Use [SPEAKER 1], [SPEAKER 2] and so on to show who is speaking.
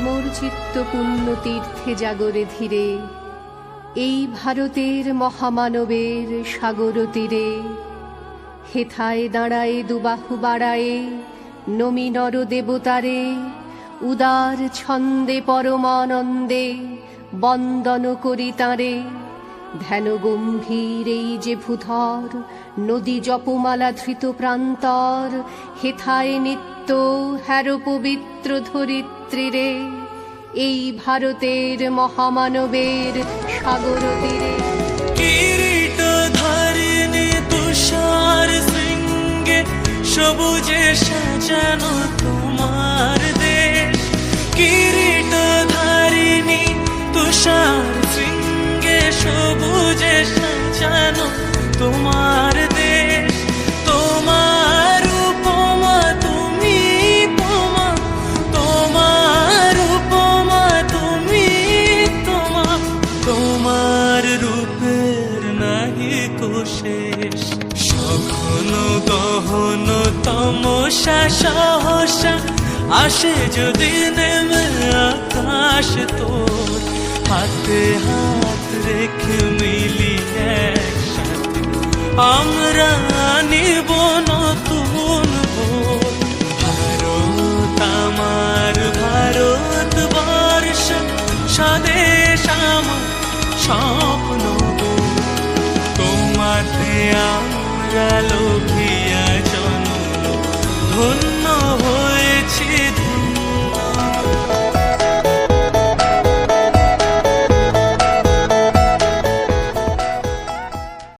[SPEAKER 1] মোর চিত্ত পুণ্য তীর্থে জাগরে ধীরে, এই ভারতের মহামানবের সাগর তীরে। হেথায় দাঁড়ায়ে দুবাহু বাড়ায়ে নমি নর দেবতারে, উদার ছন্দে পরমানন্দে বন্দন করি তাঁরে। ধ্যান গম্ভীর এই যে ভূধর, নদী জপমালা ধৃত প্রান্তর, হেথায় নিত্য হ্যার পবিত্র ধরিত্রীরে, এই ভারতের মহামানবের সাগর তীরে।
[SPEAKER 2] কিরীট ধারিণী তুষার শৃঙ্গে সবুজে সাজানো তোমার দেশ। কিরীট ধারিণী তুষার শৃঙ্গে সবুজে সাজানো তোমার দেশ। তোমার উপমা তুমি তোমা, তোমার উপমা তুমি তোমা, তোমার রূপের নাহি কোশেষ। সঘন গহন তমসা সহসা আসে যদি নেমে আকাশ তোর, হাতে হাত রেখে মিলি একসাথে আমরা নিব নতুন ভোর। ভারত আমার ভারতবর্ষ, স্বদেশ আমার স্বপ্ন গো। তোমাতে আমরা লোভিয়া জন্ম, ধন্য